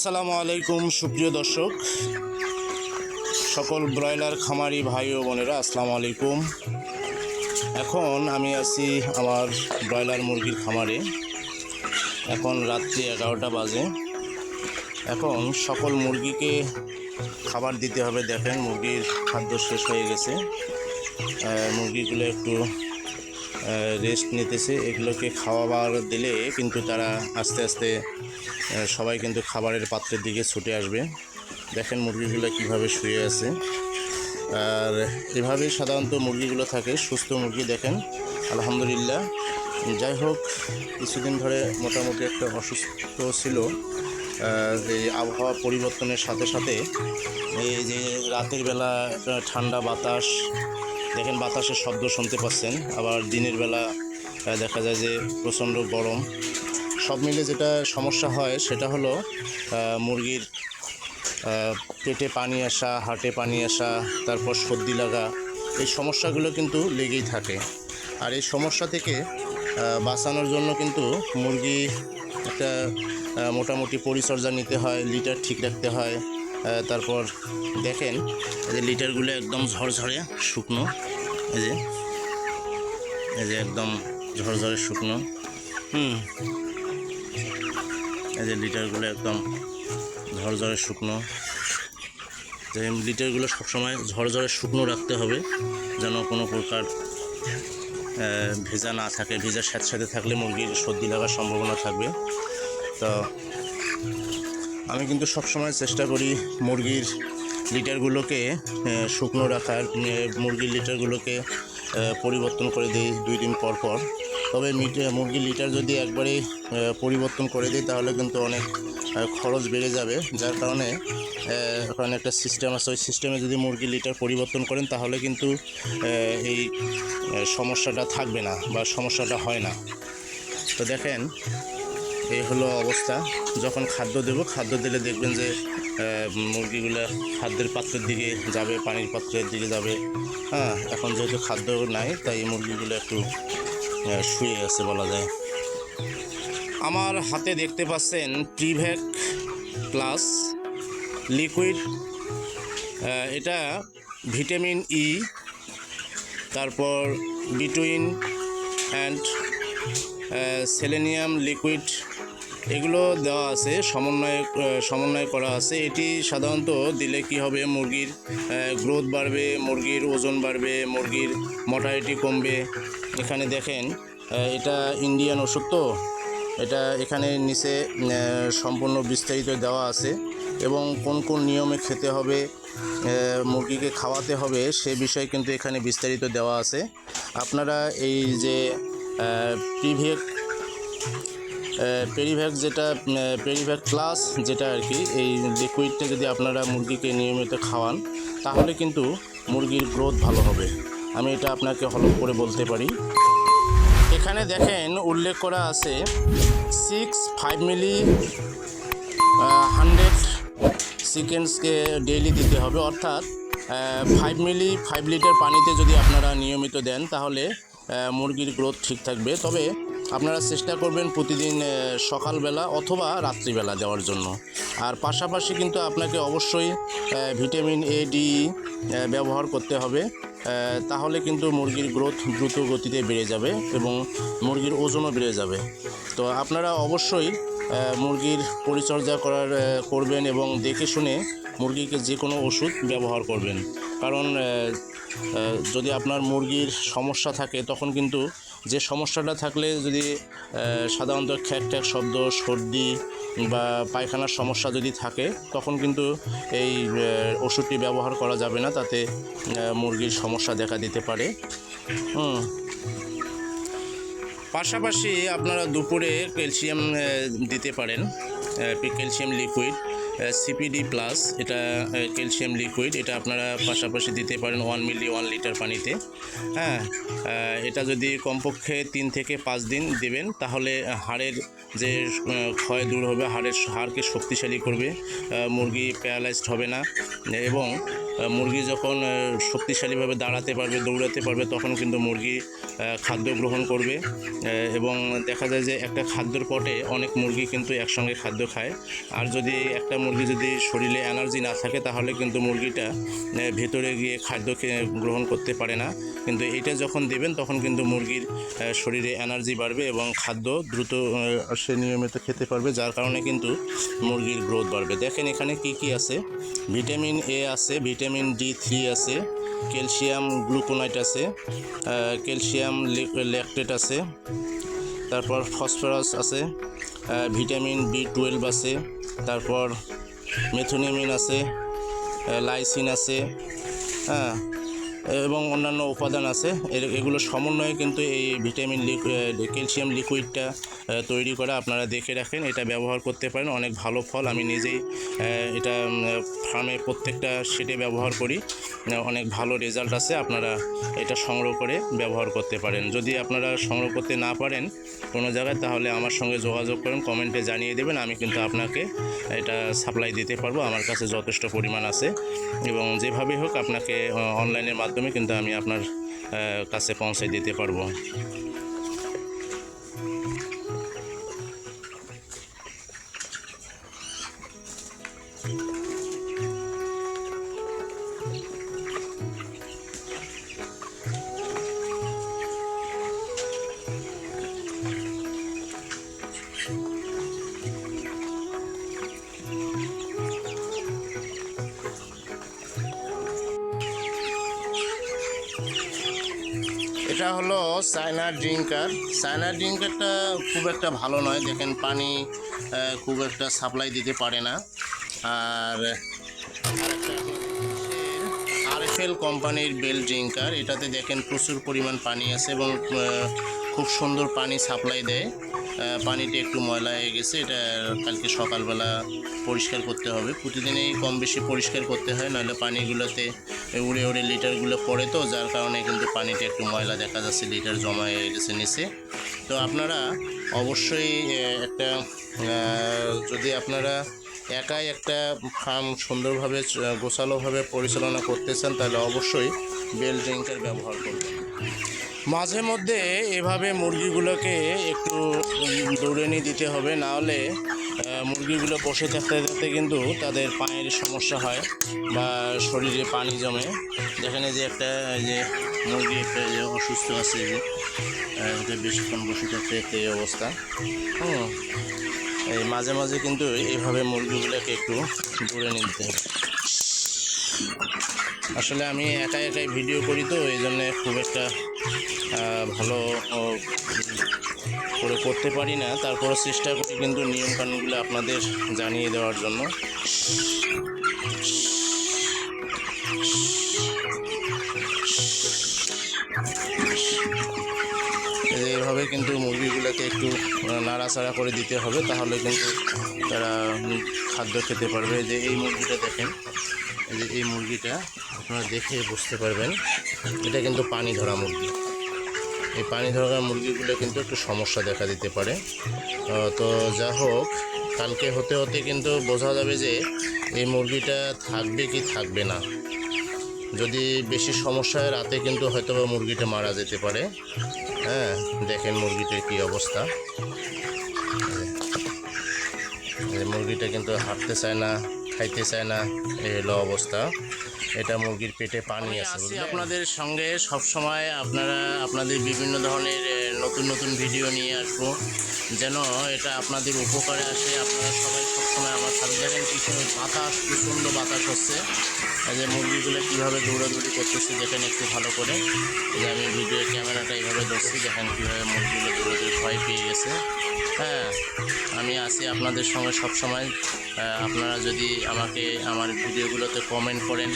আসসালামু আলাইকুম সুপ্রিয় দর্শক, সকল ব্রয়লার খামারি ভাই ও বোনেরা আসসালামু আলাইকুম। এখন আমি আছি আমার ব্রয়লার মুরগির খামারে। এখন রাত্রি 11টা বাজে। এখন সকল মুরগিকে খাবার দিতে হবে। দেখেন মুরগির খাদ্য শেষ হয়ে গেছে, মুরগিগুলো একটু রেস্ট নিতেছে। এগুলোকে খাওয়াবার দিলে কিন্তু তারা আস্তে আস্তে সবাই কিন্তু খাবারের পাত্রের দিকে ছুটে আসবে। দেখেন মুরগিগুলো কিভাবে শুয়ে আছে। আর এভাবেই সাধারণত মুরগিগুলো থাকে, সুস্থ মুরগি। দেখেন আলহামদুলিল্লাহ। যাই হোক, কিছুদিন ধরে মোটামুটি একটা অসুস্থ ছিল। এই আবহাওয়া পরিবর্তনের সাথে সাথে এই যে রাতের বেলা ঠান্ডা বাতাস, দেখেন বাতাসের শব্দ শুনতে পাচ্ছেন। আবার দিনের বেলা দেখা যায় যে প্রচণ্ড গরম। সব মিলে যেটা সমস্যা হয় সেটা হলো মুরগির পেটে পানি আসা, হার্টে পানি আসা, তারপর সর্দি লাগা। এই সমস্যাগুলো কিন্তু লেগেই থাকে। আর এই সমস্যা থেকে বাঁচানোর জন্য কিন্তু মুরগি একটা মোটামুটি পরিচর্যা নিতে হয়, লিটার ঠিক রাখতে হয়। তারপর দেখেন এই যে লিটারগুলো একদম ঝরঝরে শুকনো, এই যে একদম ঝরঝরে শুকনো। এই যে লিটারগুলো একদম ঝরঝরে শুকনো। তো এই লিটারগুলো সবসময় ঝরঝরে শুকনো রাখতে হবে, যেন কোনো প্রকার ভেজা না থাকে। ভেজার সাথে সাথে থাকলে মুরগির সর্দি লাগার সম্ভাবনা থাকবে। তো আমি কিন্তু সবসময় চেষ্টা করি মুরগির লিটারগুলোকে শুকনো রাখার। মুরগির লিটারগুলোকে পরিবর্তন করে দিই 2 দিন পর পর। তবে মুরগির লিটার যদি একবারেই পরিবর্তন করে দিই তাহলে কিন্তু অনেক খরচ বেড়ে যাবে। যার কারণে ওখানে একটা সিস্টেম আছে, ওই সিস্টেমে যদি মুরগির লিটার পরিবর্তন করেন তাহলে কিন্তু এই সমস্যাটা থাকবে না বা সমস্যাটা হয় না। তো দেখেন এই হলো অবস্থা। যখন খাদ্য দেব, খাদ্য দিলে দেখবেন যে মুরগিগুলো খাদ্যের পাত্রের দিকে যাবে, পানির পাত্রের দিকে যাবে। এখন যেহেতু খাদ্য নাই তাই মুরগিগুলো একটু শুয়ে আছে বলা যায়। আমার হাতে দেখতে পাচ্ছেন প্রিভ্যাক প্লাস লিকুইড। এটা ভিটামিন ই, তারপর বিটুইন অ্যান্ড সেলেনিয়াম লিকুইড, এগুলো দেওয়া আছে, সমন্বয় করা আছে। এটি সাধারণত দিলে কি হবে, মুরগির গ্রোথ বাড়বে, মুরগির ওজন বাড়বে, মুরগির মর্টালিটি কমবে। এখানে দেখেন এটা ইন্ডিয়ান ওষুধ, তো এটা এখানে নিচে সম্পূর্ণ বিস্তারিত দেওয়া আছে এবং কোন কোন নিয়মে খেতে হবে, মুরগিকে খাওয়াতে হবে সে বিষয়ে কিন্তু এখানে বিস্তারিত দেওয়া আছে। আপনারা এই যে পেরিভ্যাক প্লাস যেটা আর কি, এই লিকুইডটা যদি আপনারা মুরগিকে নিয়মিত খাওয়ান তাহলে কিন্তু মুরগির গ্রোথ ভালো হবে। আমি এটা আপনাকে হলফ করে বলতে পারি। এখানে দেখেন উল্লেখ করা আছে 5 মিলি 100 সেকেন্ডসকে ডেইলি দিতে হবে। অর্থাৎ 5 মিলি 5 লিটার পানিতে যদি আপনারা নিয়মিত দেন তাহলে মুরগির গ্রোথ ঠিক থাকবে। তবে আপনারা চেষ্টা করবেন প্রতিদিন সকালবেলা অথবা রাত্রিবেলা দেওয়ার জন্য। আর পাশাপাশি কিন্তু আপনাকে অবশ্যই ভিটামিন এ ডি ব্যবহার করতে হবে। তাহলে কিন্তু মুরগির গ্রোথ দ্রুত গতিতে বেড়ে যাবে এবং মুরগির ওজনও বেড়ে যাবে। তো আপনারা অবশ্যই মুরগির পরিচর্যা করবেন এবং দেখে শুনে মুরগিকে যে কোনো ওষুধ ব্যবহার করবেন। কারণ যদি আপনার মুরগির সমস্যা থাকে তখন কিন্তু যে সমস্যাটা থাকলে যদি সাধারণত খ্যাক খ্যাক শব্দ, সর্দি বা পায়খানার সমস্যা যদি থাকে তখন কিন্তু এই ওষুধটি ব্যবহার করা যাবে না, তাতে মুরগির সমস্যা দেখা দিতে পারে। পাশাপাশি আপনারা দুপুরে ক্যালসিয়াম দিতে পারেন, ক্যালসিয়াম লিকুইড সিপিডি প্লাস, এটা ক্যালসিয়াম লিকুইড, এটা আপনারা পাশাপাশি দিতে পারেন 1 মিলি 1 লিটার পানিতে। এটা যদি কমপক্ষে 3 থেকে 5 দিন দেবেন তাহলে হাড়ের যে ক্ষয় দূর হবে, হাড়কে শক্তিশালী করবে, মুরগি প্যারালাইজড হবে না এবং মুরগি যখন শক্তিশালীভাবে দাঁড়াতে পারবে, দৌড়াতে পারবে তখন কিন্তু মুরগি খাদ্য গ্রহণ করবে এবং দেখা যায় যে একটা খাদ্যের পটে অনেক মুরগি কিন্তু একসঙ্গে খাদ্য খায়। আর যদি একটা মুরগি যদি শরীরে এনার্জি না থাকে তাহলে কিন্তু মুরগিটা ভেতরে গিয়ে খাদ্য গ্রহণ করতে পারে না। কিন্তু এটা যখন দেবেন তখন কিন্তু মুরগির শরীরে এনার্জি বাড়বে এবং খাদ্য দ্রুত সে নিয়মিত খেতে পারবে, যার কারণে কিন্তু মুরগির গ্রোথ বাড়বে। দেখেন এখানে কি কি আছে, ভিটামিন এ আছে, ভিটামিন D3 আছে, ক্যালসিয়াম গ্লুকোনাইট আছে, ক্যালসিয়াম ল্যাকটেট আছে, তারপর ফসফরাস আছে, ভিটামিন B12 আছে, তারপর মেথোনিমিন আছে, লাইসিন আছে, হ্যাঁ, এবং অন্যান্য উপাদান আছে। এগুলো সমন্বয়ে কিন্তু এই ভিটামিন ক্যালসিয়াম লিকুইডটা তৈরি করা। আপনারা দেখে রাখেন, এটা ব্যবহার করতে পারেন, অনেক ভালো ফল। আমি নিজেই এটা ফার্মে প্রত্যেকটা সেটে ব্যবহার করি, অনেক ভালো রেজাল্ট আছে। আপনারা এটা সংগ্রহ করে ব্যবহার করতে পারেন। যদি আপনারা সংগ্রহ করতে না পারেন কোনো জায়গায়, তাহলে আমার সঙ্গে যোগাযোগ করেন, কমেন্টে জানিয়ে দেবেন, আমি কিন্তু আপনাকে এটা সাপ্লাই দিতে পারবো। আমার কাছে যথেষ্ট পরিমাণ আছে এবং যেভাবে হোক আপনাকে অনলাইনের মাধ্যমে কিন্তু আমি আপনার কাছে পৌঁছে দিতে পারবো। এটা হলো চায়না ড্রিঙ্কার। চায়না ড্রিঙ্কারটা খুব একটা ভালো নয়, দেখেন পানি খুব একটা সাপ্লাই দিতে পারে না। আর RFL কোম্পানির বেল ড্রিঙ্কার, এটাতে দেখেন প্রচুর পরিমাণ পানি আছে এবং খুব সুন্দর পানি সাপ্লাই দেয়। পানিটা একটু ময়লা হয়ে গেছে, এটা কালকে সকালবেলা পরিষ্কার করতে হবে। প্রতিদিনই কম বেশি পরিষ্কার করতে হয়, নাহলে পানিগুলোতে উড়ে উড়ে লিটারগুলো পড়ে, তো যার কারণে কিন্তু পানিটা একটু ময়লা দেখা যাচ্ছে, লিটার জমা হয়ে গেছে নিচে। তো আপনারা অবশ্যই একটা যদি আপনারা একাই একটা ফার্ম সুন্দরভাবে গোছালোভাবে পরিচালনা করতে চান, তাহলে অবশ্যই বেল ড্রিঙ্কার ব্যবহার করবেন। মাঝে মধ্যে এভাবে মুরগিগুলোকে একটু দৌড়ানি দিতে হবে, না হলে মুরগিগুলো বসে থাকতে থাকতে কিন্তু তাদের পায়ের সমস্যা হয় বা শরীরে পানি জমে। যেখানে যে একটা যে মুরগি একটা যে অসুস্থ আছে, যে এটা বেশিক্ষণ বসে থাকতে এই অবস্থা। এই মাঝে মাঝে কিন্তু এইভাবে মুরগিগুলোকে একটু দৌড়ে নিতে হবে। আসলে আমি একাই ভিডিও করি, তো এই জন্যে খুব একটা ভালো করে করতে পারি না। তারপরে চেষ্টা করি কিন্তু নিয়মকানুনগুলো আপনাদের জানিয়ে দেওয়ার জন্য। এইভাবে কিন্তু মুরগিগুলোকে একটু নাড়াচাড়া করে দিতে হবে, তাহলে কিন্তু তারা খাদ্য খেতে পারবে। যে এই মুরগিটা দেখেন, এই মুরগিটা আপনারা দেখে বুঝতে পারবেন, এটা কিন্তু পানি ধরা মুরগি। এই পানি ধরা মুরগিগুলো কিন্তু একটু সমস্যা দেখা দিতে পারে। তো যা হোক, কালকে হতে হতে কিন্তু বোঝা যাবে যে এই মুরগিটা থাকবে কি থাকবে না। যদি বেশি সমস্যা হয়, রাতে কিন্তু হয়তো বা মুরগিটা মারা যেতে পারে। হ্যাঁ, দেখেন মুরগিটার কি অবস্থা। মুরগিটা কিন্তু হাঁটতে চায় না, খাইতে চায় না, এই হলো অবস্থা। এটা মুরগির পেটে পানি আছে। আপনাদের সঙ্গে সবসময় আপনাদের বিভিন্ন ধরনের নতুন নতুন ভিডিও নিয়ে আসবো, যেন এটা আপনাদের উপকারে আসে। আপনারা সবাই সবসময় আমার সাথে দেখেন। বাতাস, প্রচণ্ড বাতাস হচ্ছে, যে মুরগিগুলো কীভাবে দৌড়াদৌড়ি করতেছে দেখেন একটু ভালো করে। যে আমি ভিডিও ক্যামেরাটা এইভাবে ধরছি, দেখেন কীভাবে মুরগিগুলো দৌড়াদৌড়ি ভয় পেয়ে গেছে। হ্যাঁ, আমি আছি আপনাদের সঙ্গে সবসময়। আপনারা যদি আমাকে আমার ভিডিওগুলোতে কমেন্ট করেন,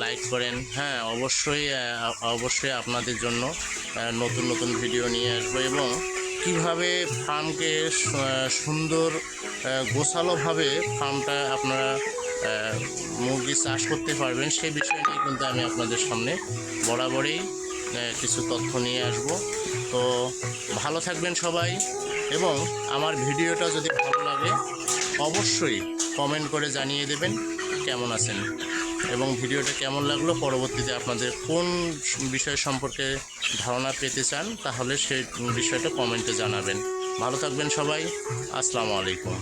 লাইক করেন, হ্যাঁ অবশ্যই আপনাদের জন্য নতুন নতুন ভিডিও নিয়ে আসবো। এবং কীভাবে ফার্মকে সুন্দর গোছালোভাবে ফার্মটা আপনারা মুরগি চাষ করতে পারবেন, সেই বিষয় নিয়ে কিন্তু আমি আপনাদের সামনে বরাবরই কিছু তথ্য নিয়ে আসব। তো ভালো থাকবেন সবাই, এবং আমার ভিডিওটা যদি ভালো লাগে অবশ্যই কমেন্ট করে জানিয়ে দেবেন কেমন আছেন। এবং ভিডিওটা কেমন লাগলো, পরবর্তীতে আপনাদের কোন বিষয় সম্পর্কে ধারণা পেতে চান তাহলে সেই বিষয়টা কমেন্টে জানাবেন। ভালো থাকবেন সবাই। আসসালামু আলাইকুম।